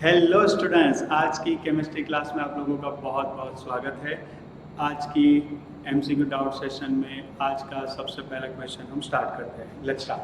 Hello students, आज की chemistry class में आप लोगों का बहुत बहुत स्वागत है। आज की एमसीक्यू डाउट सेशन में आज का सबसे पहला क्वेश्चन हम स्टार्ट करते हैं। Let's start.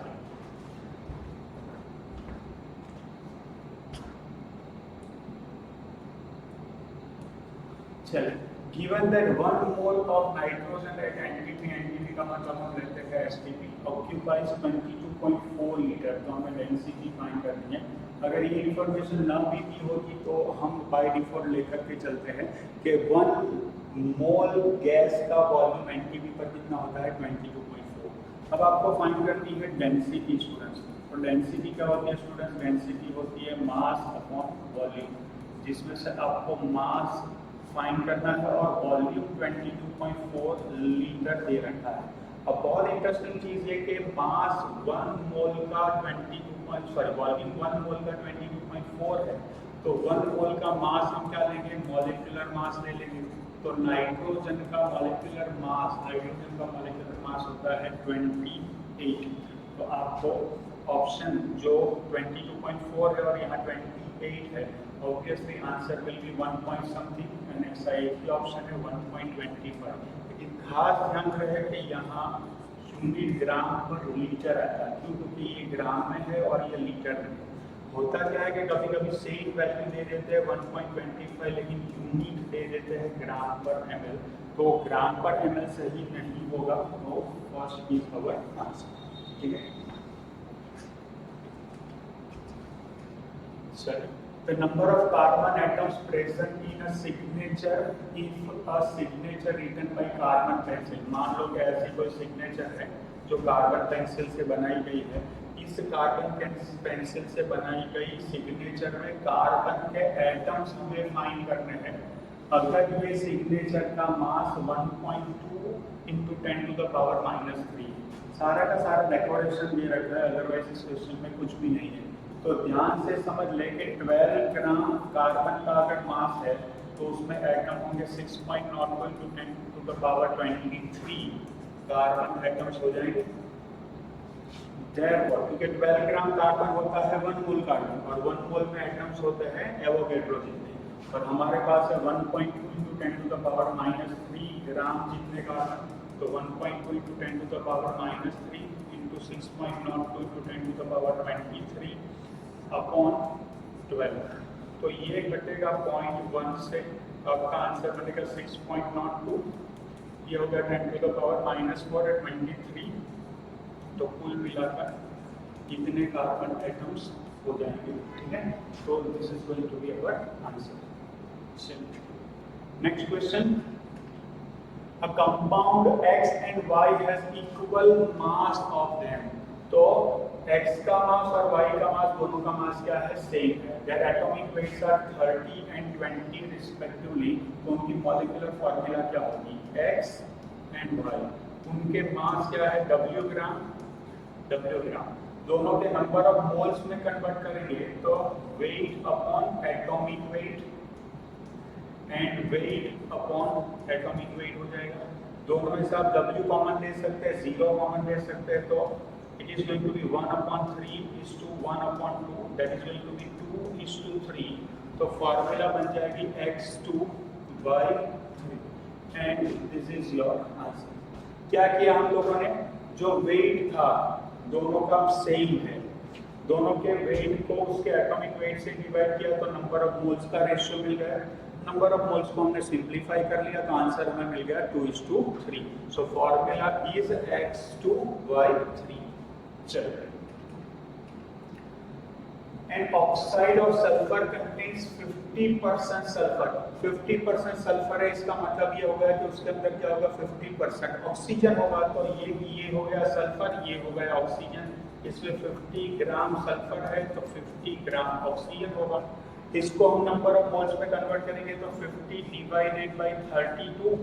चलिए, given that 1 mole of nitrogen at NTP का मतलब हम लेते हैं एसटीपी ऑक्यूपाइज 22.4 लीटर, तो हमें डेंसिटी फाइंड करनी है। अगर ये इंफॉर्मेशन ना भी दी होगी तो हम बाय डिफॉल्ट लेकर के चलते हैं कि 1 मोल गैस का वॉल्यूम एनटीपी पर कितना होता है 22.4। अब आपको फाइंड करनी है डेंसिटी स्टूडेंट्स। तो डेंसिटी क्या होती है स्टूडेंट्स? डेंसिटी होती है मास अपॉन वॉल्यूम, जिसमें से आपको मास फाइंड करना है और वॉल्यूम 22.4 लीटर दे रखा है। अब बहुत इंटरेस्टिंग चीज है कि मास 1 मोल का वॉल्यूम 1 मोल का 22.4 है, तो 1 मोल का मास हम क्या लेंगे? मॉलिक्यूलर मास ले लेंगे। तो नाइट्रोजन का मॉलिक्यूलर मास होता है 28। तो आपको ऑप्शन जो 22.4 है और यहाँ 28 है, obviously answer will be 1 point something, and ऐसा एक ही ऑप्शन है 1.25। लेकिन खास ध्यान रहे कि यहाँ यूनिट ग्राम पर लीटर आता है, क्योंकि ये ग्राम में है और ये लीटर में है। होता क्या है कि कभी कभी सेम वैल्यू दे देते हैं 1.25, लेकिन यूनिट दे देते हैं ग्राम पर ml, तो ग्राम पर ml सही नहीं होगा। तो फर्स्ट इज अवर आंसर। ठीक है, चलिए। The number of carbon atoms present in a signature, if a signature written by carbon pencil, मान लो कि ऐसी कोई सिग्नेचर है जो कार्बन पेंसिल से बनाई गई है। इस कार्बन पेंसिल से बनाई गई सिग्नेचर में कार्बन के एटम्स हमें फाइंड करने हैं। अगर ये सिग्नेचर का मास 1.2 × 10⁻⁻3, सारा का सारा डेकोरेशन दे रखा है, अदरवाइज इस क्वेश्चन में कुछ भी नहीं है। तो ध्यान से समझ ले कि 12 ग्राम कार्बन का अगर मास है तो उसमें एटम होंगे 6.01 × 10⁻23 कार्बन एटम्स हो जाएंगे। Therefore, क्योंकि 12 ग्राम कार्बन होता है 1 मोल कार्बन, और 1 मोल में एटम्स होते हैं एवोगैड्रो जितने, और हमारे पास है 1.2 × 10⁻³ ग्राम जितने कार्बन। तो 1.2 × 10⁻³ × 6.02 × 10⁻23 अपॉन 12, तो ये घटेगा 0.1 से, आपका आंसर बनेगा 6.02। ये हो गया 10⁻⁻4 है 23। तो कुल मिलाकर कितने कार्बन एटम्स हो जाएंगे? ठीक है, तो this is going to be our answer. Next question, a compound X and Y has equal mass of them। तो X का मास और Y का मास, दोनों का मास क्या है? सेम है। Their atomic weights are 30 and 20 respectively। तो उनकी मॉलिक्यूलर फॉर्मूला क्या होगी? X and Y। उनके मास क्या है? W ग्राम। दोनों के नंबर ऑफ मोल्स में कन्वर्ट करेंगे तो weight upon atomic weight and weight upon atomic weight हो जाएगा। दोनों में से आप W कॉमन ले सकते हैं, 0 कॉमन ले सकते हैं, तो it is going to be 1/3:1/2, that is going to be 2:3। तो फॉर्मूला बन जाएगी X2/3 and this is your answer. क्या किया हम लोगों ने? जो वेट था दोनों का सेम है, दोनों के वेट को उसके एटॉमिक वेट से डिवाइड किया तो नंबर ऑफ मोल्स का रेशियो मिल गया। नंबर ऑफ मोल्स को हमने सिंप्लीफाई कर लिया तो आंसर हमें मिल गया 2:3। So formula is X2/3। चलिए, an oxide of sulphur contains 50% sulphur. 50% sulphur है, इसका मतलब ये होगा कि उसके अंदर क्या होगा? 50% ऑक्सीजन होगा। तो ये हो गया सल्फर, ये हो गया ऑक्सीजन। इसमें 50 ग्राम सल्फर है तो 50 ग्राम ऑक्सीजन होगा। इसको हम नंबर ऑफ मोल्स में कन्वर्ट करेंगे तो 50 डिवाइडेड बाई 32,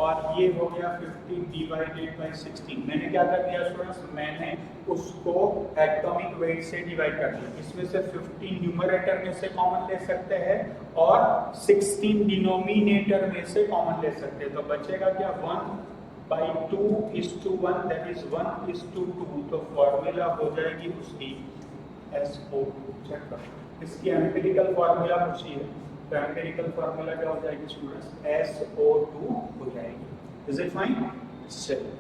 और ये हो गया 50 डिवाइडेड बाई 16। मैंने क्या कर दिया स्टूडेंट्स? मैंने उसको एटॉमिक वेट से डिवाइड कर दिया। इसमें से 50 न्यूमरेटर में से कॉमन ले सकते हैं और 16 डिनोमिनेटर में से कॉमन ले सकते हैं। तो बचेगा क्या? 1/2:1, दैट इज 1:2। तो फॉर्मूला हो जाएगी उसकी SO2। चेक करो, इसकी एम्पिरिकल फार्मूला पूछी है, तो एम्पिरिकल फार्मूला क्या हो जाएगी स्टूडेंट्स, SO2 हो जाएगी। Is it fine? चलिए,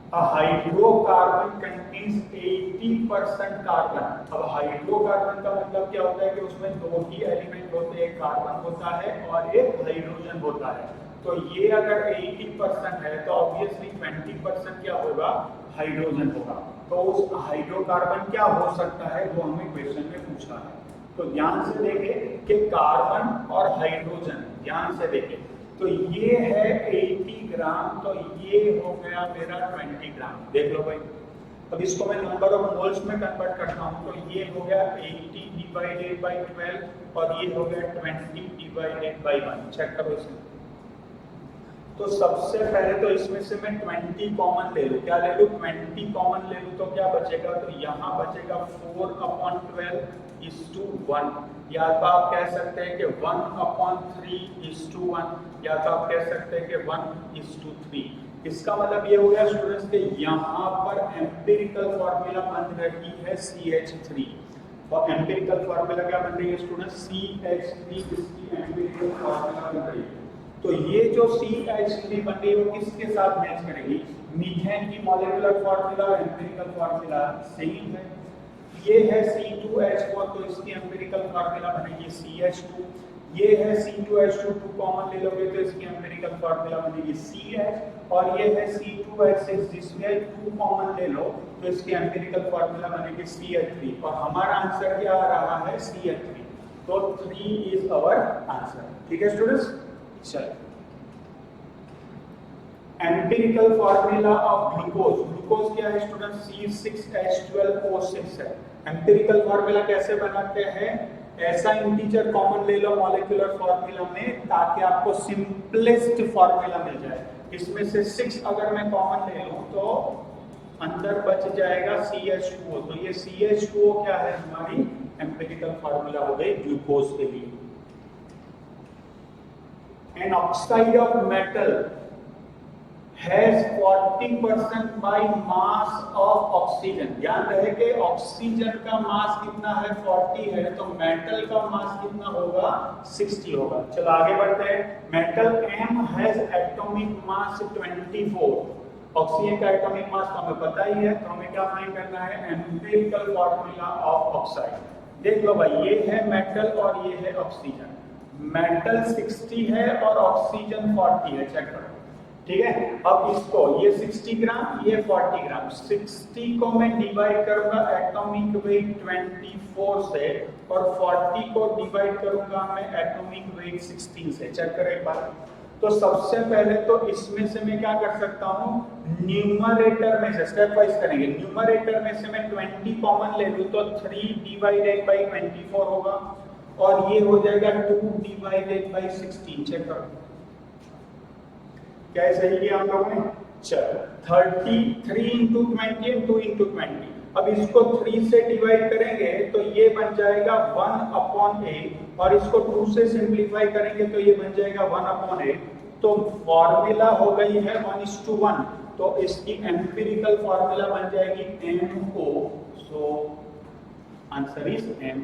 A hydrocarbon contains 80% कार्बन। अब हाइड्रोकार्बन का मतलब क्या होता है कि उसमें दो ही एलिमेंट होते हैं, एक कार्बन होता है और एक हाइड्रोजन होता है। तो ये अगर 80% है तो ऑब्वियसली 20% क्या होगा, हाइड्रोजन होगा। तो उस हाइड्रोकार्बन क्या हो सकता है वो हमें क्वेश्चन में पूछा है। तो ध्यान से देखें कि कार्बन और हाइड्रोजन, ध्यान से देखें, तो ये है 80 ग्राम, तो ये हो गया मेरा 20 ग्राम। देख लो भाई, अब इसको मैं नंबर ऑफ मोल्स में कन्वर्ट करता हूँ, तो ये हो गया 80 डिवाइडेड बाई 12 और ये हो गया 20 डिवाइडेड बाई 1। चेक करो इसे। तो सबसे पहले तो इसमें से मैं 20 कॉमन ले लूँ, क्या ले लूँ, 20 कॉमन ले लूँ, तो क्या बचेगा, तो यहाँ बचेगा 4/12:1, या तो आप कह सकते हैं कि 1/3:1, या तो आप कह सकते हैं कि 1:3। इसका मतलब ये हो गया स्टूडेंट्स कि यहाँ पर एम्पिरिकल फार्मूला बन रही है CH3, और एम्पिरिकल फार्मूला क्या बन रही है स्टूडेंट्स, CH3, इसकी एम्पिरिकल फार्मूला बन रही है। तो ये जो CH3 बन रही है वो किसके साथ मैच करेगी, मीथेन की मॉलिक्यूलर फार्मूला और एम्पिरिकल फार्मूला सेम है। ये है C2H4, तो इसकी एम्पिरिकल फार्मूला बनेगी CH2। ये है C2H2, 2 कॉमन ले लोगे तो इसकी एम्पिरिकल फार्मूला बनेगी CH, और ये है C2H6, जिसमें 2 कॉमन ले लो तो इसकी एम्पिरिकल फार्मूला बनेगी CH3, और हमारा आंसर क्या आ रहा है, CH3। तो 3 इज आवर आंसर। ठीक है स्टूडेंट्स, चलिए, empirical formula of glucose. Glucose क्या है स्टूडेंट, C6H12O6 है। एम्पिरिकल फार्मूला कैसे बनाते हैं, ऐसा इंटीजर कॉमन ले लो मॉलिक्यूलर फार्मूला में, ताकि आपको सिंपलेस्ट फार्मूला मिल जाए। इसमें से 6 अगर मैं कॉमन ले लूं तो अंदर बच जाएगा CH2O, तो ये CH2O क्या है, हमारी एम्पिरिकल फार्मूला हो गई ग्लूकोज के लिए। An oxide of metal has 40% by mass of oxygen। ध्यान रहे कि ऑक्सीजन का मास कितना है, 40 है, तो मेटल का मास कितना होगा, 60 होगा। चलो आगे बढ़ते हैं। Metal M has atomic mass 24। Oxygen का एटॉमिक मास तो हमें पता ही है, तो हमें क्या फाइंड करना है, एम्पिरिकल फार्मूला ऑफ ऑक्साइड। देख लो भाई, ये है मेटल और ये है ऑक्सीजन। मेटल 60 है और ऑक्सीजन 40 है, चेक करो। ठीक है, अब इसको ये 60 ग्राम, ये 40 ग्राम, 60 को मैं डिवाइड करूंगा एटॉमिक वेट 24 से, और 40 को डिवाइड करूंगा मैं एटॉमिक वेट 16 से। चेक करो एक बार। तो सबसे पहले तो इसमें से मैं क्या कर सकता हूँ, न्यूमरेटर में से स्टेप वाइज करेंगे। न्यूमरेटर में से मैं 20 कॉमन ले लूँ तो 3 डिवाइडेड बाई 24 होगा, और ये हो जाएगा 2 डिवाइडेड बाई 16। चेक करो क्या सही किया हम लोगों ने। चलो 33 इंटू 20 और 2 इंटू 20। अब इसको 3 से डिवाइड करेंगे तो ये बन जाएगा 1/8, और इसको 2 से सिंप्लीफाई करेंगे तो ये बन जाएगा 1/8। तो फॉर्मूला हो गई है 1:1, तो इसकी एम्पिरिकल फॉर्मूला बन जाएगी MO। So answer is M।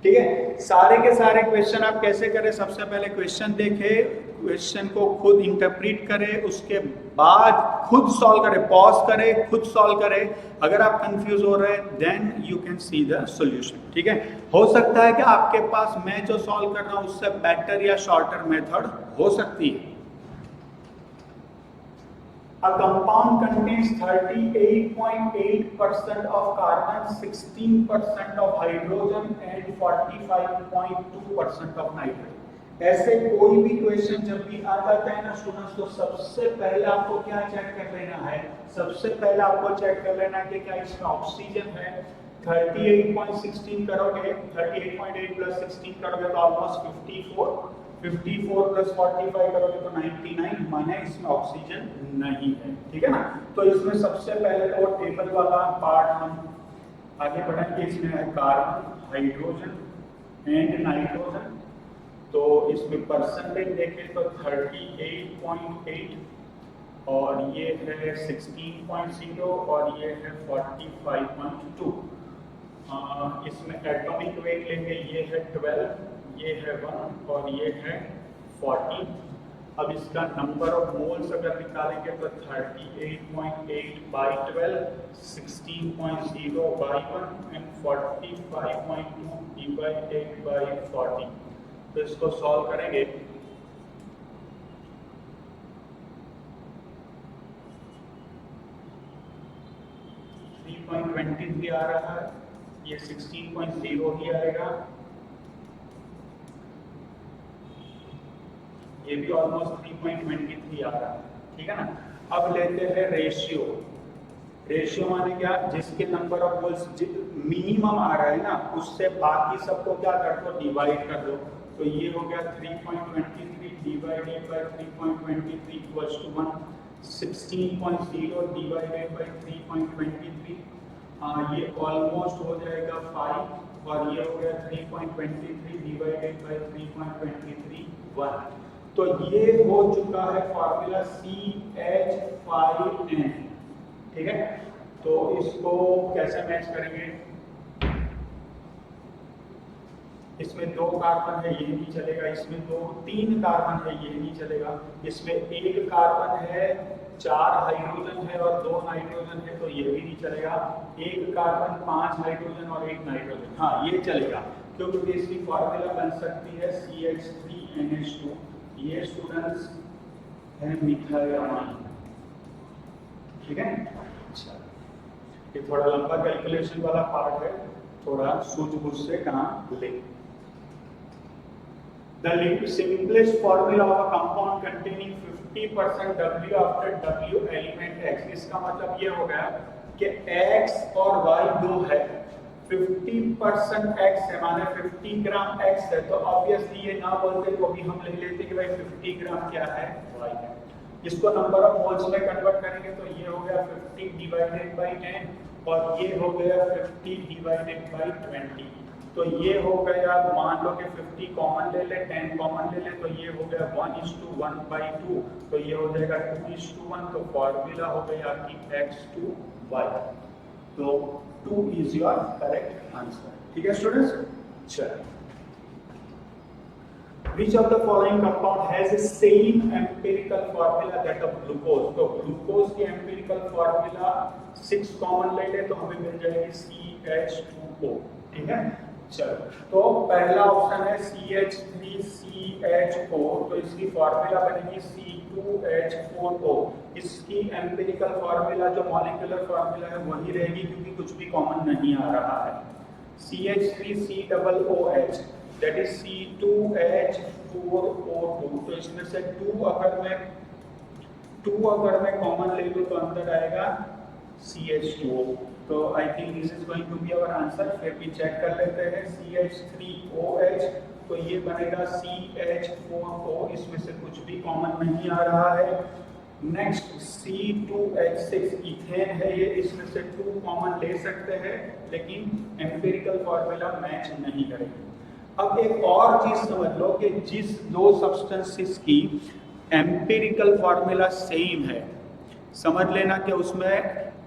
ठीक है, सारे के सारे क्वेश्चन आप कैसे करें, सबसे पहले क्वेश्चन देखें, क्वेश्चन को खुद इंटरप्रेट करें, उसके बाद खुद सॉल्व करें, पॉज करें, खुद सॉल्व करें। अगर आप कंफ्यूज हो रहे हैं then you can see the solution. ठीक है, हो सकता है कि आपके पास मैं जो सॉल्व कर रहा हूं उससे बेटर या शॉर्टर मेथड हो सकती है। A compound contains 38.8% of carbon, 16% of hydrogen and 45.2% of nitrogen। ऐसे कोई भी क्वेश्चन जब भी आ जाता है ना स्टूडेंट्स, तो सबसे पहले आपको क्या चेक कर लेना है, सबसे पहले आपको चेक कर लेना है कि क्या इसमें ऑक्सीजन है। 38.16 करोगे, 38.8 प्लस 16 करोगे तो ऑलमोस्ट 54 प्लस 45 करोगे तो 99, माने इसमें ऑक्सीजन नहीं है। ठीक है ना, तो इसमें सबसे पहले तो टेबल वाला पार्ट हम आगे बढ़ेंगे। इसमें है कार्बन, हाइड्रोजन एंड नाइट्रोजन। तो इसमें परसेंटेज देखें तो 38.8, और ये है 16.0, और ये है 45.2। इसमें एटॉमिक वेट लेंगे, ये है 12, ये है 1 और ये है 40। अब इसका नंबर ऑफ मोल्स अगर निकालेंगे तो 38.8 by 12, 16.0 by 1 and 45.2 divided by 40। तो इसको सॉल्व करेंगे। .23 आ रहा है, ये 16.0 ही आएगा, ये भी ऑलमोस्ट 3.23 आ रहा है, ठीक है ना। अब लेते हैं रेशियो। रेशियो माने क्या, जिसके नंबर ऑफ मोल्स मिनिमम आ रहा है ना, उससे बाकी सबको क्या कर दो, डिवाइड कर दो। तो ये हो गया 3.23 divided by 3.23 equals to 1, 16.0 divided by 3.23, ये ऑलमोस्ट हो जाएगा 5, और ये हो गया 3.23 डिवाइडेड बाय 3.23 1। तो ये हो चुका है फॉर्मूला CH5N, ठीक है। तो इसको कैसे मैच करेंगे, इसमें 2 कार्बन है, ये नहीं चलेगा, इसमें 3 कार्बन है, ये नहीं चलेगा, इसमें 1 कार्बन है, 4 हाइड्रोजन है और 2 नाइट्रोजन है, तो ये भी नहीं चलेगा। 1 कार्बन, 5 हाइड्रोजन और 1 नाइट्रोजन, हाँ ये चलेगा, क्योंकि इसकी फॉर्मूला बन सकती है CH3NH2। ये स्टूडेंट्स है मिथाइलामाइन, ठीक है। अच्छा, ये थोड़ा लंबा कैलकुलेशन वाला पार्ट है, थोड़ा सूझबूझ से काम ले। The simplest formula of a compound containing 50% W after W element X, इसका मतलब ये हो गया कि X और Y दो है, 50% X है माने 50 ग्राम X है, तो ऑब्वियसली ये ना बोलते तो भी हम ले लेते कि भाई 50 ग्राम क्या है, Y है। इसको नंबर ऑफ मोल्स में कन्वर्ट करेंगे तो ये हो गया 50 डिवाइडेड बाई 10 और ये हो गया 50 डिवाइडेड बाई 20। तो ये हो गया, मान लो कि 50 कॉमन ले ले, 10 कॉमन ले ले, तो ये हो गया 1:1/2, तो ये हो जाएगा 2:1। तो फॉर्मूला हो गई आपकी X2Y। तो 2 इज योर करेक्ट आंसर, ठीक है स्टूडेंट्स। चलिए, which of the following compound has the same empirical formula that of glucose? तो ग्लूकोज की empirical formula 6 कॉमन ले ले तो हमें मिल जाएगी CH2O, ठीक है। चलो, तो पहला ऑप्शन है CH3CHO, तो इसकी फॉर्मूला बनेगी C2H4O। इसकी एम्पिरिकल फॉर्मूला जो मॉलिक्यूलर फॉर्मूला है वही रहेगी, क्योंकि कुछ भी कॉमन नहीं आ रहा है। CH3COOH दैट इज C2H4O2, तो इसमें से 2 अगर मैं कॉमन ले लूं तो अंदर आएगा CH2O। तो I think this is going to be our answer. फिर भी चेक कर लेते हैं, CH3OH, तो ये बनेगा CH4O, इसमें से कुछ भी कॉमन नहीं आ रहा है। नेक्स्ट C2H6 इथेन है, ये इसमें से 2 कॉमन ले सकते हैं, लेकिन एम्पिरिकल फॉर्मूला मैच नहीं करेगी। अब एक और चीज समझ लो कि जिस 2 सब्सटेंसेस की एम्पिरिकल फॉर्मूला सेम है, समझ लेना कि उसमें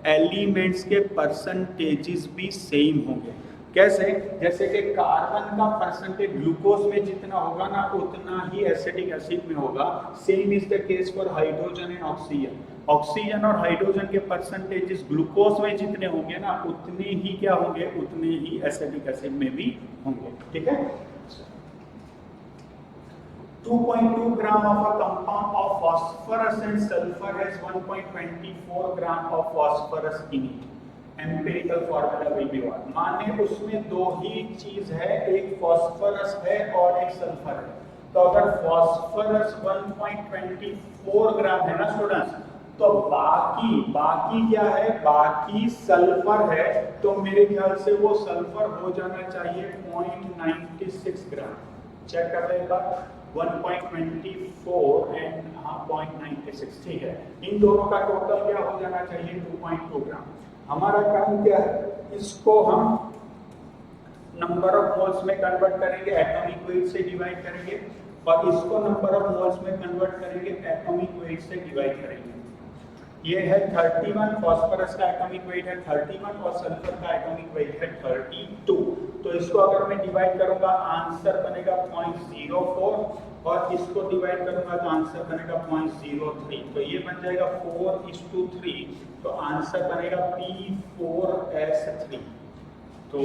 एलिमेंट्स के परसेंटेजेस भी सेम होंगे। कैसे? जैसे कि कार्बन का परसेंटेज ग्लूकोज में जितना होगा ना, उतना ही एसिटिक एसिड में होगा। Same is the case for hydrogen and oxygen. Oxygen और हाइड्रोजन के परसेंटेजेस ग्लूकोज में जितने होंगे ना, उतने ही क्या होंगे, उतने ही एसिटिक एसिड में भी होंगे, ठीक है। 2.2 gram of a compound of phosphorus and sulfur has 1.24 gram of phosphorus in it. Empirical formula will be what? माने उसमें 2 ही चीज है, एक फॉस्फोरस है और एक सल्फर है। तो अगर फॉस्फोरस 1.24 ग्राम है ना स्टूडेंट्स, तो बाकी क्या है, बाकी सल्फर है। तो मेरे ख्याल से वो सल्फर हो जाना चाहिए 0.96 ग्राम। चेक कर ले एक बार, 1.24 एंड 0.96, ठीक है। इन दोनों का टोटल क्या हो जाना चाहिए, 2.2 ग्राम। हमारा काम क्या है, इसको हम नंबर ऑफ मोल्स में कन्वर्ट करेंगे, एटॉमिक वेट से डिवाइड करेंगे, और इसको नंबर ऑफ मोल्स में कन्वर्ट करेंगे, एटॉमिक वेट से डिवाइड करेंगे। ये है 31, फॉस्फोरस का एटॉमिक वेट है 31 और सल्फर का एटॉमिक वेट है 32। तो इसको अगर मैं डिवाइड करूंगा आंसर बनेगा 0.04 और इसको डिवाइड करूंगा तो आंसर बनेगा 0.03। तो ये बन जाएगा 4:3। तो आंसर बनेगा P4S3। तो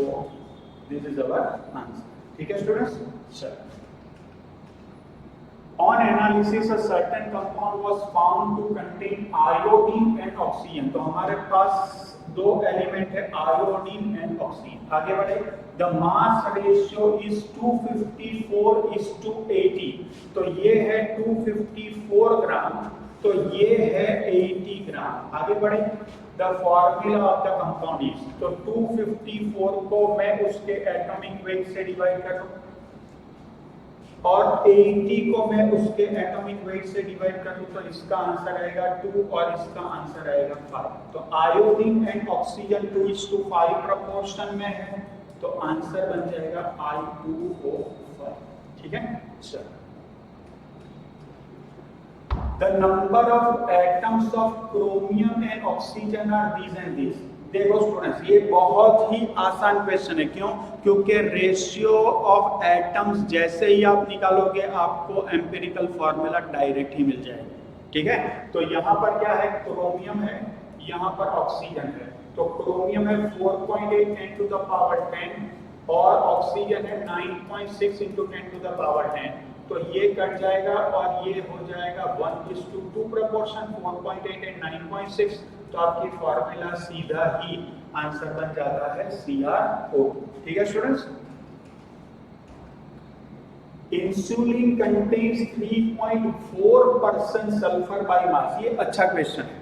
दिस इज अवर आंसर। ठीक है स्टूडेंट्स, चलो। On analysis, a certain compound was found to contain iodine and oxygen. तो हमारे पास दो एलिमेंट है आयोडीन एंड ऑक्सीजन। आगे बढ़े। The mass ratio is 254:80। तो ये है 254 ग्राम, तो ये है 80 ग्राम। आगे बढ़े। The formula of the compound is, तो 254 को मैं उसके एटॉमिक वेट से डिवाइड कर दूं और 80 को मैं उसके एटॉमिक वेट से डिवाइड कर दूं तो इसका आंसर आएगा 2 और इसका आंसर आएगा 5। तो आयोडीन एंड ऑक्सीजन 2:5 प्रोपोर्शन में है, तो आंसर बन जाएगा I2O5। ठीक है, चलो। The number of atoms of chromium and oxygen are these and these। देखो स्टूडेंट्स, ये बहुत ही आसान क्वेश्चन है। क्यों? क्योंकि रेशियो ऑफ एटम्स जैसे ही आप निकालोगे आपको एम्पिरिकल फॉर्मूला डायरेक्ट ही मिल जाएगा। ठीक है, तो यहाँ पर क्या है, क्रोमियम है, यहाँ पर ऑक्सीजन है। तो क्रोमियम है 4.8 10 to the power 10 और ऑक्सीजन है 9.6 into 10 to the power 10। तो ये कट जाएगा और ये हो जाएगा 1:2 प्रोपोर्शन 4.8 एंड 9.6। तो आपकी फॉर्मूला सीधा ही आंसर बन जाता है CrO2। ठीक है students. Insulin contains 3.4% sulphur by mass. ये अच्छा क्वेश्चन है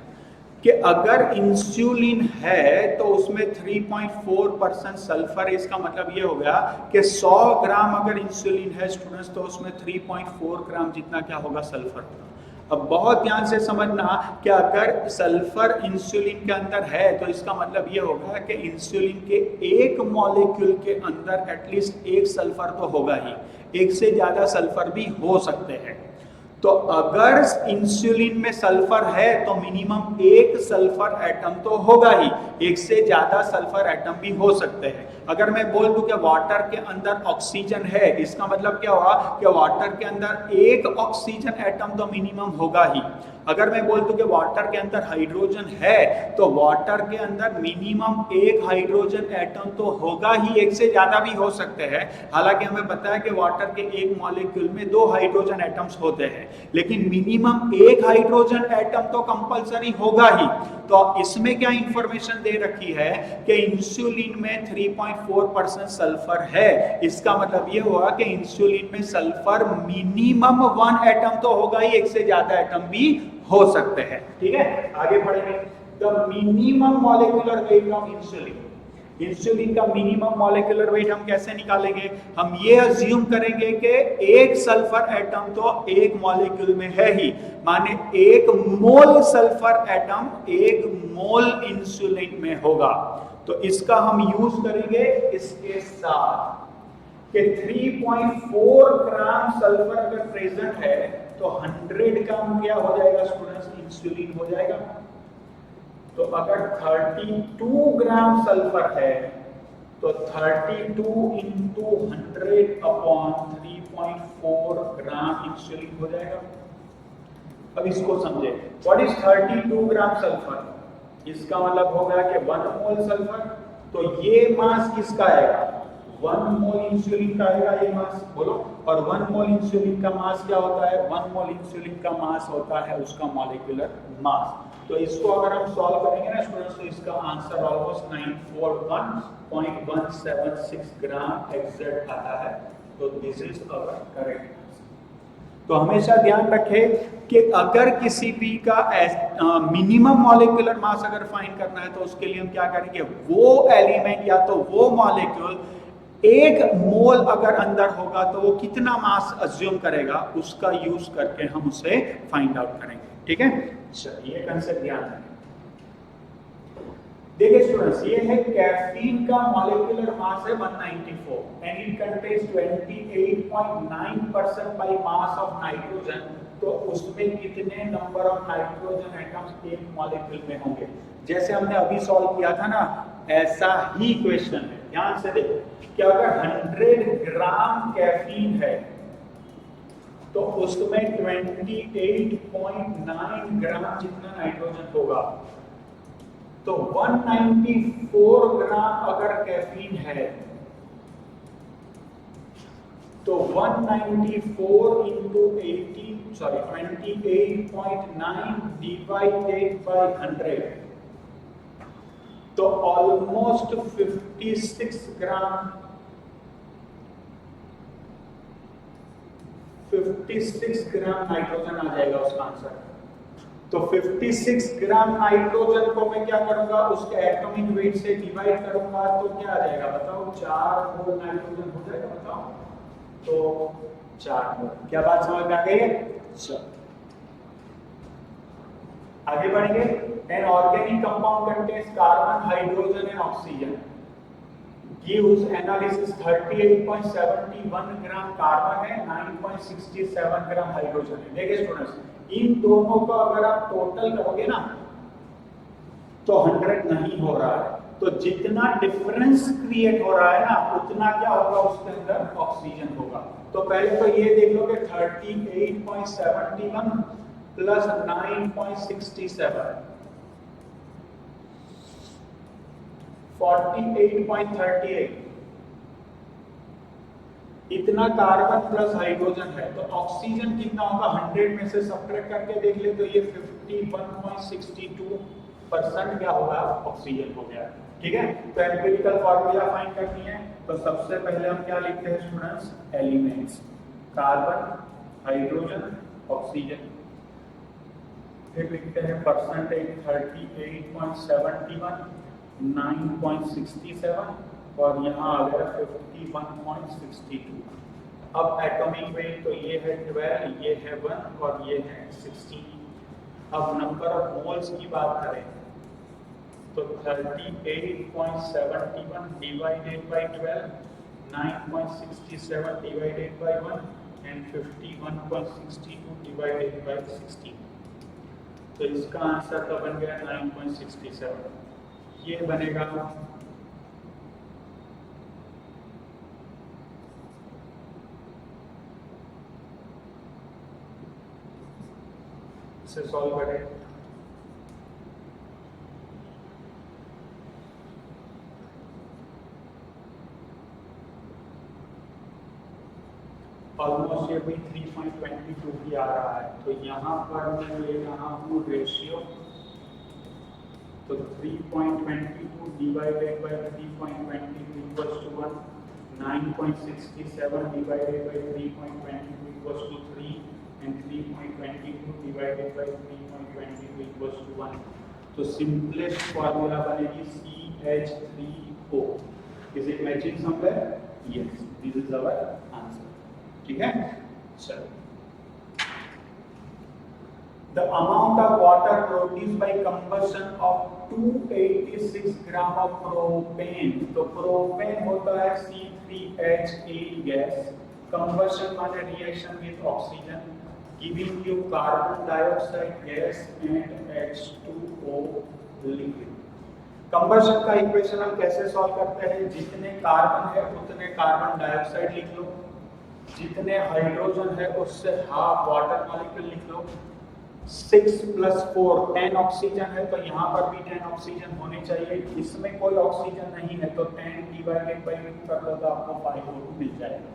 कि अगर इंसुलिन है तो उसमें 3.4% सल्फर है। इसका मतलब ये हो गया कि 100 ग्राम अगर इंसुलिन है स्टूडेंट्स तो उसमें 3.4 ग्राम जितना क्या होगा, सल्फर होगा। अब बहुत ध्यान से समझना कि अगर सल्फर इंसुलिन के अंदर है तो इसका मतलब ये होगा कि इंसुलिन के एक मॉलिक्यूल के अंदर एटलीस्ट एक सल्फर तो होगा ही, एक से ज्यादा सल्फर भी हो सकते हैं। तो अगर इंसुलिन में सल्फर है तो मिनिमम एक सल्फर एटम तो होगा ही, एक से ज्यादा सल्फर एटम भी हो सकते हैं। अगर मैं बोल दूं कि वाटर के अंदर ऑक्सीजन है, इसका मतलब क्या हुआ कि वाटर के अंदर एक ऑक्सीजन एटम तो मिनिमम होगा ही। अगर मैं बोल दूं कि वाटर के अंदर हाइड्रोजन है तो वाटर के अंदर मिनिमम एक हाइड्रोजन एटम तो होगा ही, एक से ज्यादा भी हो सकते हैं। हालांकि हमें पता है कि वाटर के एक मॉलिक्यूल में 2 हाइड्रोजन एटम्स होते हैं, लेकिन मिनिमम एक हाइड्रोजन एटम तो कंपलसरी होगा ही। तो इसमें क्या इंफॉर्मेशन दे रखी है कि इंसुलिन में 3.4% सल्फर है। इसका मतलब ये हुआ कि इंसुलिन में सल्फर मिनिमम 1 एटम तो होगा ही, एक से ज्यादा एटम भी हो सकते हैं। ठीक है, आगे बढ़ेंगे। The minimum molecular weight of insulin. Insulin का मिनिमम मॉलिक्यूलर वेट हम कैसे निकालेंगे? हम ये अज्यूम करेंगे कि एक सल्फर एटम तो एक मॉलिक्यूल में है ही, माने 1 मोल सल्फर एटम 1 मोल इंसुलिन में होगा। तो इसका हम यूज करेंगे इसके साथ कि 3.4 ग्राम सल्फर अगर प्रेजेंट है तो 100 ग्राम क्या हो जाएगा स्टूडेंट्स, इंसुलिन हो जाएगा। तो अगर 32 ग्राम सल्फर है तो 32 into 100 अपॉन 3.4 ग्राम इंसुलिन हो जाएगा। अब इसको समझे, व्हाट इज 32 ग्राम सल्फर? इसका मतलब हो गया कि 1 मोल सल्फर। तो ये मास किसका आएगा? 1 मोल इंसुलिन का आएगा ये मास, बोलो। और 1 मोल इंसुलिन का मास क्या होता है? 1 मोल इंसुलिन का मास होता है उसका मॉलिक्यूलर मास। तो इसको अगर हम सॉल्व करेंगे ना स्टूडेंट्स तो इसका आंसर ऑलमोस्ट 941.176 ग्राम एग्जैक्ट आता है। तो दिस इज अवर करेक्ट। तो हमेशा ध्यान रखें कि अगर किसी भी का मिनिमम मॉलिक्यूलर मास अगर फाइंड करना है तो उसके लिए हम क्या करेंगे, वो एलिमेंट या तो वो मॉलिक्यूल 1 मोल अगर अंदर होगा तो वो कितना मास अज्यूम करेगा, उसका यूज करके हम उसे फाइंड आउट करेंगे। ठीक है, चलिए कंसेप्ट ध्यान रखें। देखिए स्टूडेंट्स, ये है कैफीन का मॉलिक्यूलर मास है 194 and it contains 28.9% by mass of nitrogen तो उसमें कितने नंबर ऑफ नाइट्रोजन एटम्स एक मॉलिक्यूल में होंगे। जैसे हमने अभी सॉल्व किया था ना, ऐसा ही क्वेश्चन है। ध्यान से देखो कि अगर 100 ग्राम कैफीन है तो उसमें 28.9 ग्राम जितना नाइट्रोजन होगा। तो 194 ग्राम अगर कैफीन है तो 194 इंटू 28.9 डिवाइडेड बाय 100, तो ऑलमोस्ट 56 ग्राम 56 ग्राम नाइट्रोजन आ जाएगा उसका आंसर। तो 56 ग्राम नाइट्रोजन को मैं क्या करूंगा, उसके एटॉमिक वेट से डिवाइड करूंगा तो क्या आ जाएगा बताओ, 4 मोल नाइट्रोजन हो जाएगा। बताओ तो 4 मोल। क्या बात समझ में आ गई है? चलो आगे बढ़ेंगे। An organic compound contains carbon, hydrogen and oxygen. gives analysis 38.71 gram carbon है, 9.67 ग्राम हाइड्रोजन है। देखिए स्टूडेंट्स, इन दोनों का अगर आप टोटल करोगे ना तो 100 नहीं हो रहा है। तो जितना डिफरेंस क्रिएट हो रहा है ना उतना क्या होगा, उसके अंदर ऑक्सीजन होगा। तो पहले तो ये देख लो कि 38.71 प्लस 9.67 48.38, इतना कार्बन प्लस हाइड्रोजन है। तो ऑक्सीजन कितना होगा, 100 में से सब्ट्रैक्ट करके देख ले तो ये 51.62% क्या होगा, ऑक्सीजन हो गया। ठीक है, तो एम्पिरिकल फॉर्मूला फाइंड करनी है। तो सबसे पहले हम क्या लिखते हैं students, elements, carbon, hydrogen, oxygen. फिर लिखते हैं परसेंटेज 38.71, 9.67 और यहाँ आ गया 51.62। अब एटॉमिक वेट तो ये है 12, ये है 1 और ये है 16। अब नंबर ऑफ मोल्स की बात करें तो 38.71 divided by 12, 9.67 divided bye 1 and 51.62 divided by 16। तो इसका आंसर तो बन गया 9.67। ये बनेगा इसे सॉल्व करें। ऑलमोस्ट ये भी 3.22 ही आ रहा है। तो यहाँ पर मैं ले रहा हूँ रेशियो, तो 3.22 divided by 3.22 equals to 1, 9.67 divided by 3.22 equals to 3 and 3.22 divided by 3.22 equals to 1। तो सिंपलेस्ट फॉर्मूला बनेगी CH3O। Is it matching somewhere? Yes, this is our answer. ठीक है, चलो। The amount of water produced by combustion of 286 gram of propane। तो propane होता है C3H8 gas. Combustion माने reaction with oxygen, giving you carbon dioxide gas and H2O liquid. Combustion का equation हम कैसे सॉल्व करते हैं, जितने कार्बन है उतने कार्बन डाइऑक्साइड लिख लो, जितने हाइड्रोजन है उससे हाफ वाटर मॉलिक्यूल लिख लो। 6 + 4 10 ऑक्सीजन है, तो यहाँ पर भी 10 ऑक्सीजन होने चाहिए। इसमें कोई ऑक्सीजन नहीं है तो 10 डिवाइडेड बाय 2 कर लो तो आपको 5O2 मिल जाएगा।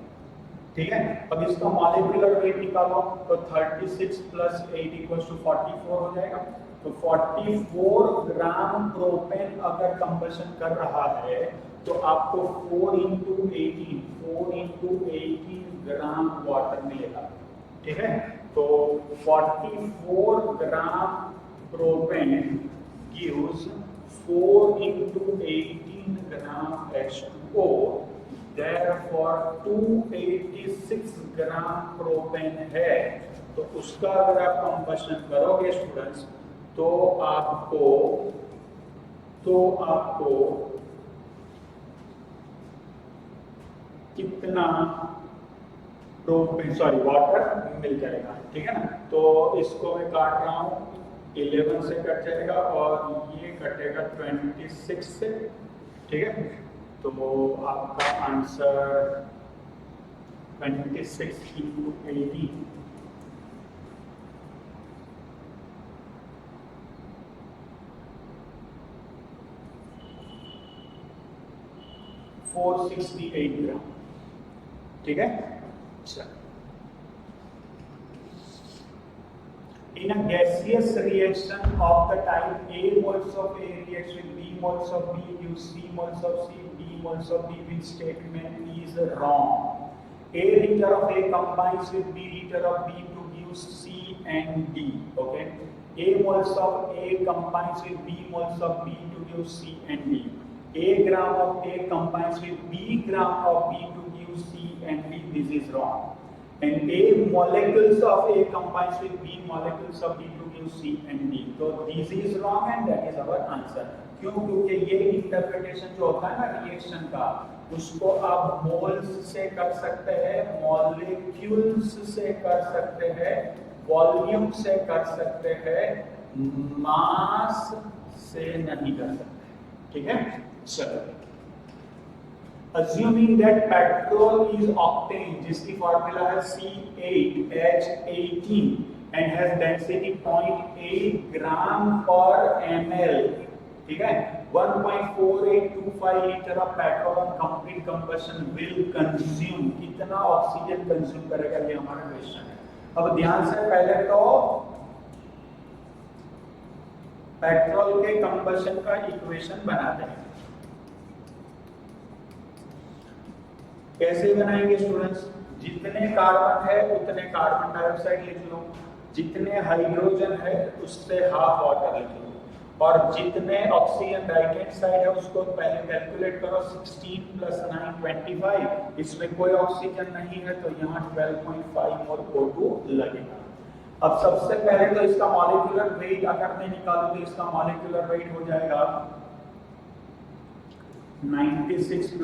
ठीक है, अब इसका मॉलिक्यूलर वेट निकालो तो 36 + 8 = 44 हो जाएगा। तो 44 ग्राम प्रोपेन अगर कंबशन कर रहा है तो आपको 4 × 18 ग्राम वाटर मिलेगा। ठीक है, तो 44 ग्राम प्रोपेन gives 4 × 18 ग्राम H2O। Therefore 286 ग्राम प्रोपेन है। तो उसका अगर आप कंबशन करोगे स्टूडेंट्स तो आपको कितना सॉरी वाटर मिल जाएगा, ठीक है ना। तो इसको मैं काट रहा हूँ, 11 से कट जाएगा और ये कटेगा 26 से, ठीक है। तो आपका आंसर 26 into 18 468 ग्राम, ठीक है। अच्छा, in a gaseous reaction of the type A moles of A reacts with B moles of B gives C moles of C, D moles of D, which statement is wrong? A liter of A combines with B liter of B to give C and D, okay. A moles of A combines with B moles of B to give C and D. A gram of A combines with B gram of B to give C and D. This is wrong. And A molecules of A combines with B molecules of B to give C and D. So this is wrong and that is our answer. क्यों? क्योंकि ये interpretation जो होता है ना reaction का, उसको आप मोल्स से कर सकते हैं, मॉलिक्यूल्स से कर सकते हैं, वॉल्यूम से कर सकते हैं, मास से नहीं कर सकते, ठीक है। चलो, assuming that petrol is octane, जिसकी फॉर्मूला है C8H18 and has density 0.8 ग्राम पर ml, ठीक है। 1.4825 litre of petrol on complete combustion will consume, कितना ऑक्सीजन कंज्यूम करेगा, ये हमारा क्वेश्चन है। अब ध्यान से पहले तो पेट्रोल के कंबशन का इक्वेशन बनाते हैं। कैसे बनाएंगे स्टूडेंट्स? जितने कार्बन है उतने कार्बन डाइऑक्साइड लिख लो, जितने हाइड्रोजन है उससे हाफ वाटर लिख लो, और जितने ऑक्सीजन राइट हैंड साइड है उसको पहले कैलकुलेट करो। 16 + 9 25, इसमें कोई ऑक्सीजन नहीं है तो यहाँ 12.5 मोल O2 लगेगा। अब सबसे पहले तो इसका मॉलिक्यूलर वेट अगर मैं निकालूं तो इसका मॉलिक्यूलर वेट हो जाएगा 96 +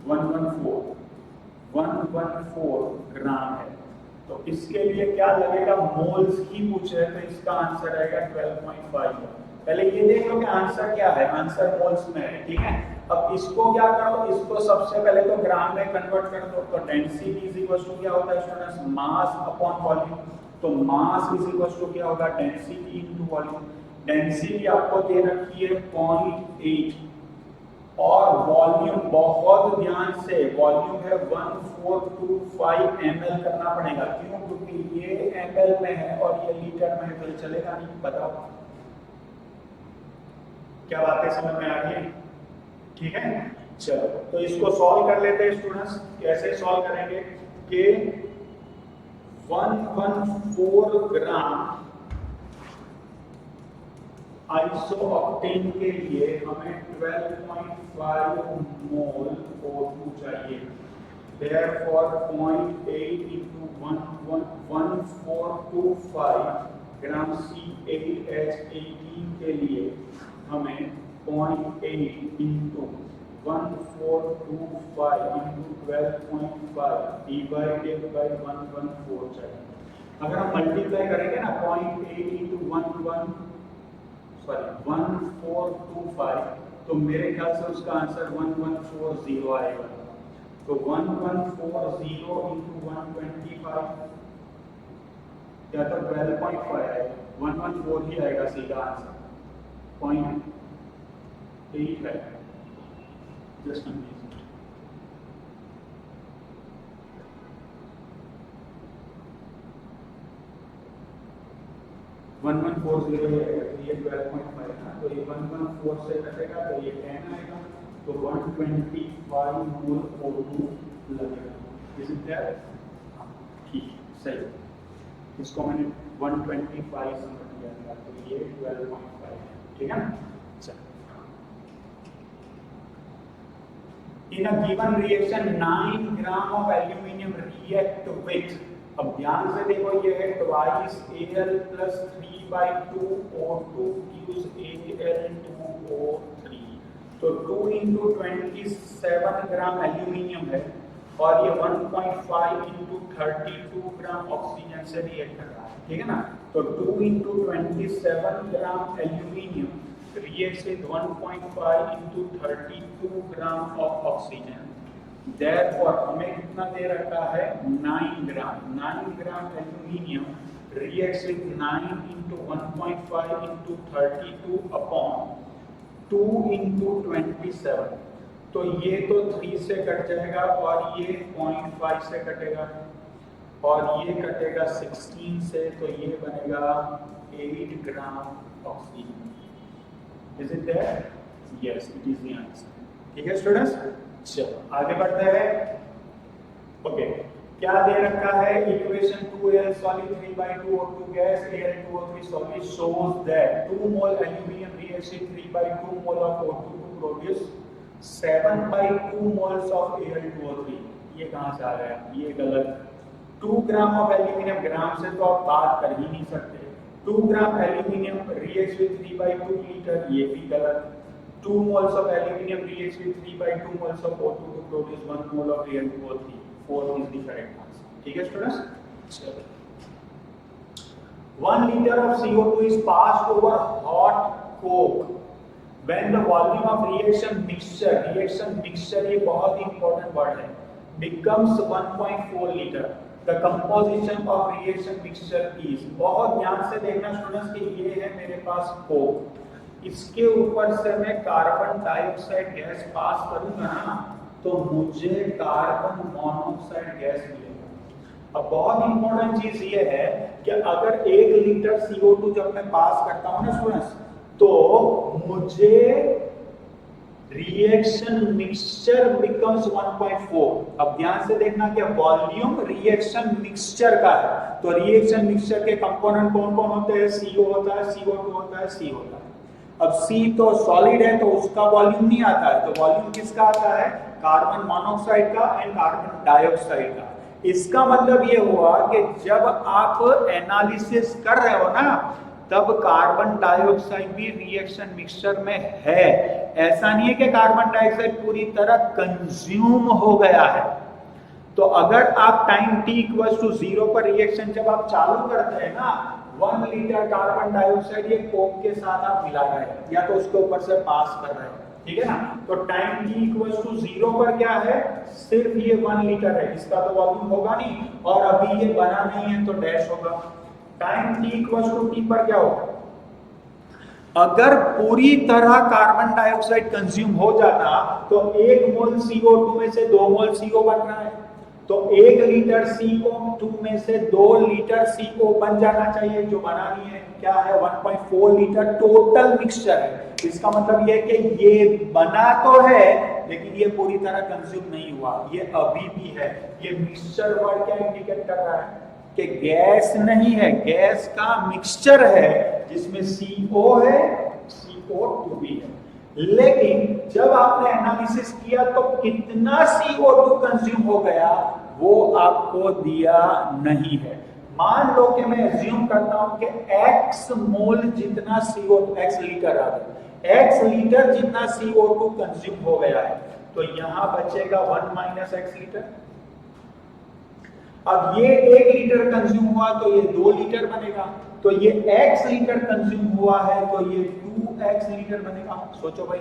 18 114 ग्राम है। तो इसके लिए क्या लगेगा, मोल्स ही पूछे तो इसका आंसर आएगा 12.5। पहले ये देख लो कि आंसर क्या है, आंसर मोल्स में है, ठीक है। अब इसको क्या करो, इसको सबसे पहले तो ग्राम में कन्वर्ट कर दो। तो डेंसिटी इज इक्वल टू क्या होता है स्टूडेंट्स, मास अपॉन वॉल्यूम। तो मास इज इक्वल टू क्या होगा, डेंसिटी इनटू वॉल्यूम। डेंसिटी आपको दे रखी है 0.8 और वॉल्यूम बहुत ध्यान से, वॉल्यूम है 1425 ml करना पड़ेगा। क्यों? क्योंकि ये ml में है और ये लीटर में है, तो चलेगा नहीं। बताओ क्या बातें समझ में आ रही है? ठीक है, चलो तो इसको सॉल्व कर लेते हैं स्टूडेंट्स। कैसे सॉल्व करेंगे कि 114 ग्राम आइसोऑक्टेन के लिए हमें 12.5 मोल O2 चाहिए। Therefore 0.8 into 1425 ग्राम C8H18 के लिए हमें 0.8 into 1425 into 12.5 divided by 114 चाहिए। अगर हम मल्टीप्लाई करेंगे ना 0.8 into 1425, तो मेरे ख्याल से उसका आंसर 1140 आएगा। तो 1140 into 125 या तो 12.5 आएगा, 114 ही आएगा सीधा आंसर, 0.8 है। जस्ट 1140 ये 12.5 था, तो ये 114 से कटेगा तो ये 10 आएगा, तो 125 मोल O2 लगेगा। ठीक, सही। इसको मैंने 125 समझ लिया था, तो ये 12.5 है, ठीक है ना। In a given reaction 9 gram of aluminium react with, अब ध्यान से देखो ये है twice Al plus 3/2 O2 gives Al2O3। तो तो 2 इंटू 27 ग्राम एल्यूमिनियम है और ये 1.5 इंटू 32 ग्राम ऑक्सीजन से रिएक्ट कर रहा है, ठीक है ना। तो 2 into 27 gram aluminium reacts with 1.5 into 32 gram of oxygen. Therefore हमें कितना दे रखा है 9 ग्राम। 9 gram aluminium reacts with 9 into 1.5 into 32 upon 2 into 27। तो ये तो 3 से कट जाएगा और ये 0.5 से कटेगा और ये कटेगा 16 से, तो ये बनेगा 8 gram oxygen. Is it there? Yes, it is the answer. ठीक है स्टूडेंट्स, चलो आगे बढ़ते हैं। ओके, क्या दे रखा है equation 2Al solid 3/2 O2 gas Al2O3 solid shows that 2 mole aluminium reacts with 3/2 mole of O2 to produce 7/2 moles of Al2O3। ये कहाँ से आ गया? ये गलत। 2 ग्राम ऑफ एल्यूमिनियम, ग्राम से तो आप बात कर ही नहीं सकते। 2 gram aluminium reacts with 3/2 liter, ये भी गलत। 2 moles of aluminium reacts with 3/2 moles of O2 to produce 1 mole of Al2O3। 4 is the correct answer। ठीक है स्टूडेंट्स, चलो 1 liter of CO2 is passed over hot coke when the volume of reaction mixture ये बहुत ही important word है, becomes 1.4 liter। The composition of reaction mixture is, बहुत ध्यान से देखना स्टूडेंट्स कि ये है मेरे पास कोक, इसके ऊपर से मैं कार्बन डाइऑक्साइड गैस पास करूंगा ना, तो मुझे कार्बन मोनोऑक्साइड गैस मिलेगा। अब बहुत इंपॉर्टेंट चीज ये है कि अगर 1 लीटर CO2 जब मैं पास करता हूं ना स्टूडेंट्स, तो मुझे रिएक्शन मिक्सचर बिकम्स 1.4। अब ध्यान से देखना कि वॉल्यूम रिएक्शन मिक्सचर का है, तो रिएक्शन मिक्सचर के कंपोनेंट कौन कौन होते हैं? CO होता है, CO2 होता है, C होता है। अब C तो सॉलिड है तो उसका वॉल्यूम नहीं आता है, तो वॉल्यूम किसका आता है? कार्बन मोनोऑक्साइड का एंड कार्बन डाइऑक्साइड का। इसका मतलब ये हुआ कि जब आप एनालिसिस कर रहे हो ना, तब कार्बन डाइऑक्साइड भी रिएक्शन मिक्सचर में है। ऐसा नहीं है कि कार्बन डाइऑक्साइड पूरी तरह कंज्यूम हो गया है। तो अगर आप टाइम t = 0 पर रिएक्शन जब आप चालू करते हैं ना, 1 लीटर कार्बन डाइऑक्साइड ये कोक के साथ आप मिला रहे हैं या तो उसके ऊपर से पास कर रहे हैं, ठीक है ना। तो टाइम t = 0 पर क्या है? सिर्फ ये 1 लीटर है, इसका तो वॉल्यूम होगा नहीं और अभी ये बना नहीं है तो डैश होगा। टाइम t = t पर क्या होगा? अगर पूरी तरह कार्बन डाइऑक्साइड कंज्यूम हो जाता तो 1 मोल CO2 में से 2 मोल CO बन रहा है, तो 1 लीटर CO2 में से 2 लीटर CO बन जाना चाहिए, जो बना नहीं है। क्या है? 1.4 लीटर टोटल मिक्सचर है। इसका मतलब ये कि ये बना तो है लेकिन ये पूरी तरह कंज्यूम नहीं हुआ, ये अभी भी है। ये मिक्सचर वर्ड क्या इंडिकेट कर रहा है? कि गैस नहीं है, गैस का मिक्सचर है जिसमें CO है, CO2 भी है। लेकिन जब आपने एनालिसिस किया तो कितना CO2 कंज्यूम हो गया वो आपको दिया नहीं है। मान लो कि मैं एज्यूम करता हूं कि x मोल जितना CO2, x लीटर आ गया, x लीटर जितना CO2 कंज्यूम हो गया है, तो यहां बचेगा 1 - x लीटर। अब ये 1 लीटर कंज्यूम हुआ तो ये 2 लीटर बनेगा, तो ये x लीटर कंज्यूम हुआ है तो ये 2x लीटर बनेगा। सोचो भाई,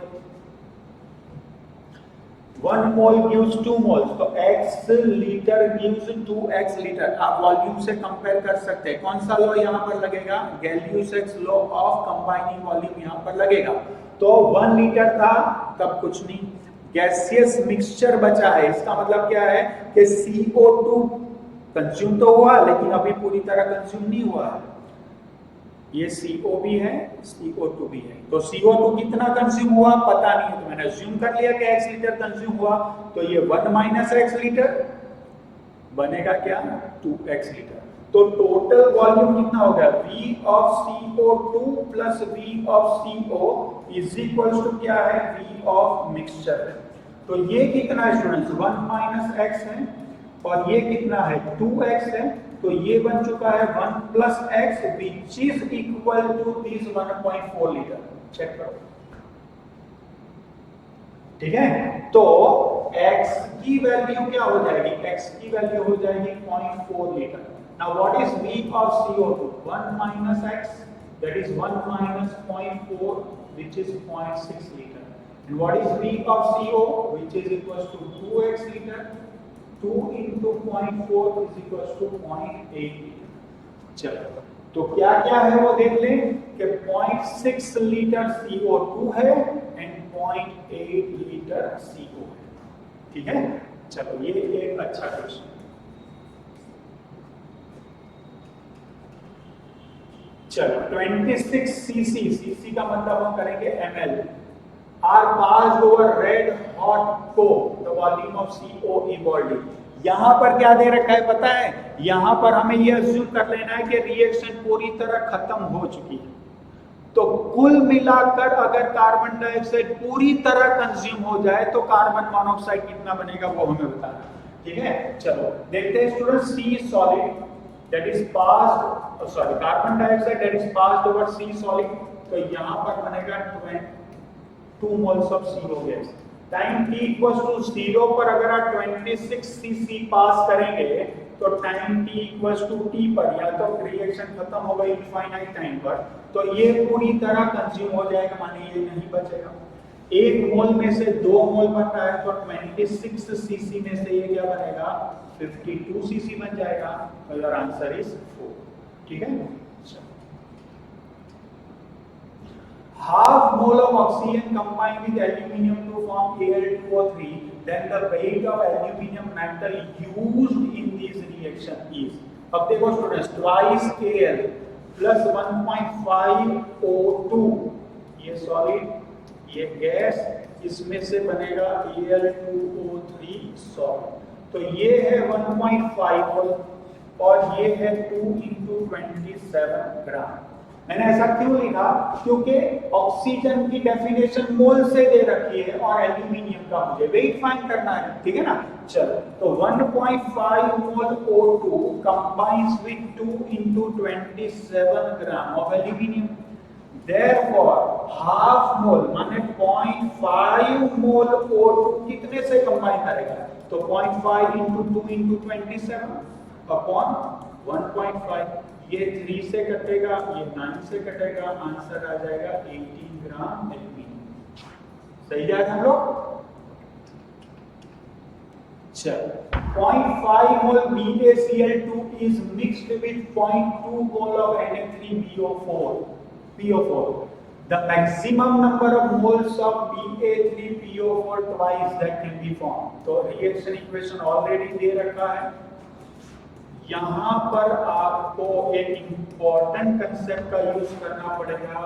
1 मोल गिव्स 2 मोल्स, तो x litre gives 2x litre. आप वॉल्यूम से कंपेयर कर सकते हैं। कौन सा लॉ यहां पर लगेगा? गैलियस लॉ ऑफ कंबाइनिंग वॉल्यूम यहां पर लगेगा। तो 1 लीटर था तब कुछ नहीं, गैसियस मिक्सचर बचा है। इसका मतलब क्या है कि CO2 कंज्यूम तो हुआ लेकिन अभी पूरी तरह कंज्यूम नहीं हुआ है। ये CO भी है, CO2 भी है। तो CO2 कितना कंज्यूम हुआ पता नहीं है, तो मैंने अज्यूम कर लिया कि x लीटर कंज्यूम हुआ, तो ये 1 - x लीटर बनेगा क्या? 2x litre. तो टोटल वॉल्यूम कितना हो गया? V of CO2 plus V of CO is equals to क्या है? V of mixture। तो ये कितना है स्टूडेंट्स? 1 - x है और ये कितना है? 2x है, तो ये बन चुका है 1 + x which is equal to this 1.4 लीटर। चेक करो, ठीक है, तो x की वैल्यू क्या हो जाएगी, x की वैल्यू हो जाएगी 0.4 litre. Now what is V of CO2? 1 minus x, that is 1 minus 0.4, which is 0.6 liter. And what is V of CO, which is equals to 2x liter. 2 into 0.4 is equals to 0.8 liter. चलो, तो क्या क्या है वो देख लें कि 0.6 litre CO2 है एंड 0.8 लीटर CO है। ठीक है, चलो ये एक अच्छा क्वेश्चन। चलो 26 सीसी, सीसी का मतलब हम करेंगे ml, are passed over red hot coke, the volume of CO evolve. यहां पर क्या दे रखा है पता है, यहां पर हमें यह अज्यूम कर लेना है कि रिएक्शन पूरी तरह खत्म हो चुकी है। तो कुल मिलाकर अगर कार्बन डाइऑक्साइड पूरी तरह कंज्यूम हो जाए तो कार्बन मोनोऑक्साइड कितना बनेगा वो हमें बताना है। ठीक है, चलो देखते हैं student. C solid that is passed, sorry, carbon dioxide that is passed over C solid, तो यहाँ पर बनेगा 2 moles of CO gas। Time t equals to 0 पर अगर आप 26 cc पास करेंगे तो time t equals to t पर या तो रिएक्शन खत्म हो गई इनफाइनाइट टाइम पर, तो ये पूरी तरह कंज्यूम हो जाएगा, माने ये नहीं बचेगा। 1 मोल में से 2 मोल बन रहा है तो 26 सीसी में से ये क्या बनेगा, 52 सीसी बन जाएगा। तो योर आंसर इज 4। ठीक है, half mole of oxygen combined with aluminium to form Al2O3, then the weight of aluminium metal used in this reaction is, अब देखो students, twice Al plus 1.5 O2, ये सॉलिड ये gas, इसमें से बनेगा Al2O3 solid. तो ये है 1.5 मोल और ये है 2 into 27 ग्राम। मैंने ऐसा क्यों लिखा, क्योंकि ऑक्सीजन की डेफिनेशन मोल से दे रखी है और एल्यूमिनियम का मुझे वेट फाइंड करना है। ठीक है ना, चलो तो 1.5 मोल O2 combines with 2 into 27 gram of aluminium, therefore half mole माने 0.5 मोल O2 कितने से कंबाइन करेगा, तो 0.5 into 2 into 27 अपॉन 1.5, ये 3 से कटेगा, ये 9 से कटेगा, आंसर आ जाएगा 18 ग्राम एल्यूमिनियम। सही जाएगा हम लोग। चलो 0.5 मोल BaCl2 is mixed with 0.2 mole of Na3PO4. The maximum number of moles of Ba3PO4 twice that can be formed. तो रिएक्शन इक्वेशन ऑलरेडी दे रखा है। यहां पर आपको एक इंपॉर्टेंट कंसेप्ट का यूज करना पड़ेगा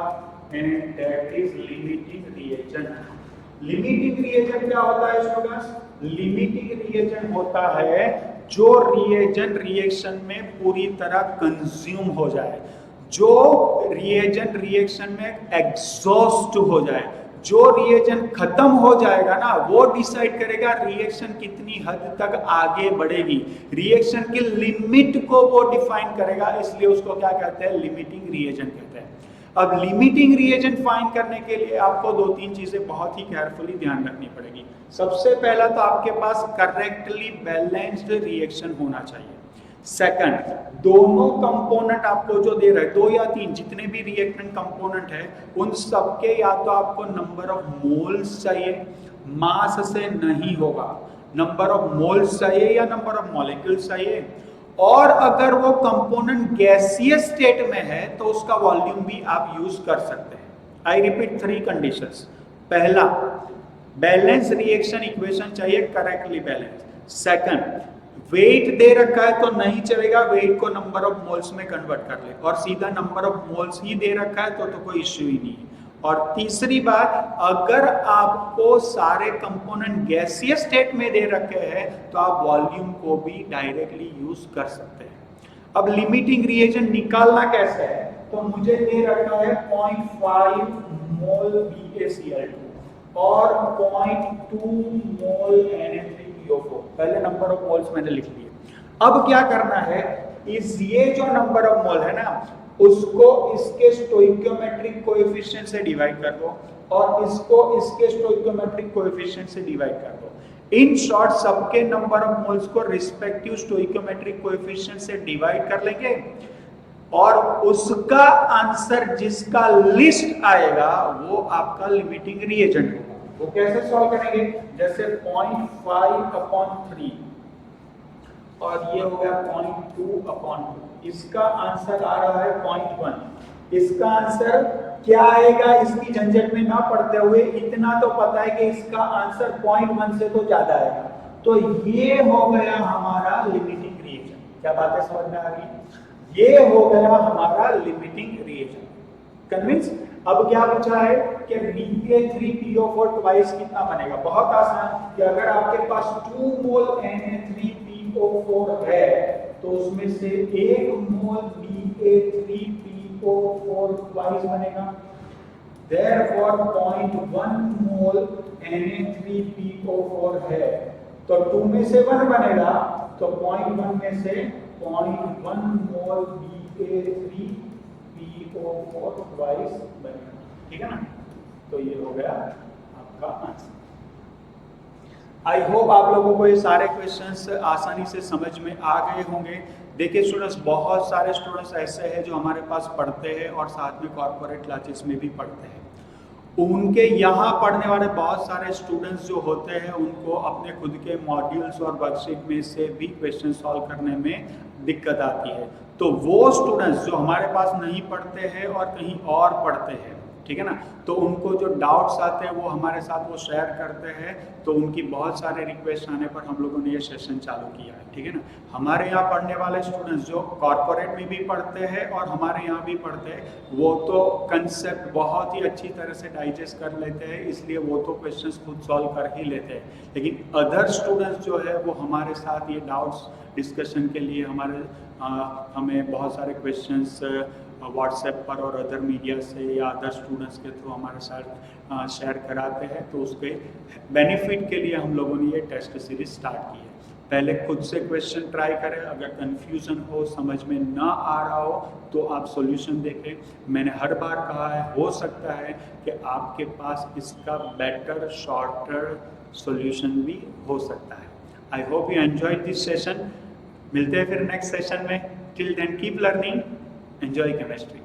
and that is limiting reagent. Limiting reagent क्या होता है स्टूडेंट्स? लिमिटिंग रिएजेंट होता है जो रिएजेंट रिएक्शन में पूरी तरह कंज्यूम हो जाए, जो रिएजेंट रिएक्शन में एग्जॉस्ट हो जाए, जो रिएजेंट खत्म हो जाएगा ना वो डिसाइड करेगा रिएक्शन कितनी हद तक आगे बढ़ेगी, रिएक्शन की लिमिट को वो डिफाइन करेगा, इसलिए उसको क्या कहते हैं, लिमिटिंग रिएजेंट कहते हैं। अब लिमिटिंग रिएजेंट फाइंड करने के लिए आपको 2-3 चीजें बहुत ही केयरफुली ध्यान रखनी पड़ेगी। सबसे पहला तो आपके पास करेक्टली बैलेंस्ड रिएक्शन होना चाहिए। सेकंड, दोनों कंपोनेंट आपको जो दे रहे हैं 2 या 3 जितने भी रिएक्टेंट कंपोनेंट है उन सबके या तो आपको नंबर ऑफ मोल्स चाहिए, मास से नहीं होगा, नंबर ऑफ मोल्स चाहिए या नंबर ऑफ मॉलिक्यूल्स चाहिए, और अगर वो कंपोनेंट गैसियस स्टेट में है तो उसका वॉल्यूम भी आप यूज कर सकते हैं। I repeat 3 conditions. पहला, बैलेंस रिएक्शन इक्वेशन चाहिए करेक्टली बैलेंस। सेकंड, वेट दे रखा है तो नहीं चलेगा, वेट को नंबर ऑफ मोल्स में कन्वर्ट कर ले, और सीधा नंबर ऑफ मोल्स ही दे रखा है तो कोई इश्यू ही नहीं है। और तीसरी बात, अगर आपको सारे कंपोनेंट गैसियस स्टेट में दे रखे हैं तो आप वॉल्यूम को भी डायरेक्टली यूज कर सकते हैं। अब लिमिटिंग रिएजेंट निकालना कैसे है, तो मुझे दे रखा है 0.5 मोल BaCl2 और 0.2 मोल Na3PO4। पहले नंबर ऑफ मोल्स मैंने लिख लिए। अब क्या करना है, इस ये जो नंबर ऑफ मोल है ना उसको इसके स्टोइकियोमेट्रिक कोएफिशिएंट से डिवाइड कर दो, और इसको इसके स्टोइकोमेट्रिक कोएफिशिएंट से डिवाइड कर दो। इन शॉर्ट सबके नंबर ऑफ मोल्स को रिस्पेक्टिव स्टोइकोमेट्रिक कोएफिशिएंट से डिवाइड कर लेंगे और उसका आंसर जिसका लिस्ट आएगा वो आपका लिमिटिंग रिएजेंट होगा। वो कैसे सॉल्व करेंगे? जैसे 0.5/3 और ये हो गया 0.2/2, इसका आंसर आ रहा है 0.1। इसका आंसर क्या आएगा इसकी झंझट में ना पड़ते हुए इतना तो पता है कि इसका आंसर 0.1 से तो ज्यादा आएगा। तो ये हो गया हमारा लिमिटिंग रिएजेंट। क्या बातें समझ में आ गई? ये हो गया हमारा लिमिटिंग रिएजेंट। कन्विंस? अब क्या पूछा है कि Na3PO4 ट्वाइस कितना बनेगा? बहुत आसान कि अगर आपके पास 2 मोल Na3PO4 है तो उसमें से 1 मोल Na3PO4 ट्वाइस बनेगा। Therefore 0.1 मोल Na3PO4 है तो 2 में से 1 बनेगा तो 0.1 में से 0.1 मोल Na3PO4 ट्वाइस बनेगा। ठीक है ना? तो ये हो गया आपका आंसर। आई होप आप लोगों को ये सारे क्वेश्चंस आसानी से समझ में आ गए होंगे। देखिए स्टूडेंट्स, बहुत सारे स्टूडेंट्स ऐसे हैं जो हमारे पास पढ़ते हैं और साथ में कॉर्पोरेट क्लासेस में भी पढ़ते हैं। उनके यहाँ पढ़ने वाले बहुत सारे स्टूडेंट्स जो होते हैं उनको अपने खुद के मॉड्यूल्स और वर्कशीट में से भी क्वेश्चन सॉल्व करने में दिक्कत आती है। तो वो स्टूडेंट्स जो हमारे पास नहीं पढ़ते हैं और कहीं और पढ़ते हैं, ठीक है ना, तो उनको जो डाउट्स आते हैं वो हमारे साथ वो शेयर करते हैं। तो उनकी बहुत सारे रिक्वेस्ट आने पर हम लोगों ने ये सेशन चालू किया है। ठीक है ना? हमारे यहाँ पढ़ने वाले स्टूडेंट्स जो कॉर्पोरेट में भी पढ़ते हैं और हमारे यहाँ भी पढ़ते हैं वो तो कंसेप्ट बहुत ही अच्छी तरह से डाइजेस्ट कर लेते हैं, इसलिए वो तो क्वेश्चंस खुद सॉल्व कर ही लेते हैं। लेकिन अदर स्टूडेंट्स जो है वो हमारे साथ ये डाउट्स डिस्कशन के लिए हमें बहुत सारे क्वेश्चंस व्हाट्सएप पर और अदर मीडिया से या अदर स्टूडेंट्स के थ्रू हमारे साथ शेयर कराते हैं। तो उसके बेनिफिट के लिए हम लोगों ने ये टेस्ट सीरीज स्टार्ट की है। पहले खुद से क्वेश्चन ट्राई करें, अगर कंफ्यूजन हो, समझ में ना आ रहा हो तो आप सॉल्यूशन देखें। मैंने हर बार कहा है, हो सकता है कि आपके पास इसका बेटर शॉर्टर सॉल्यूशन भी हो सकता है। I hope you enjoyed this session. मिलते हैं फिर नेक्स्ट सेशन में। Till then keep learning, enjoy chemistry।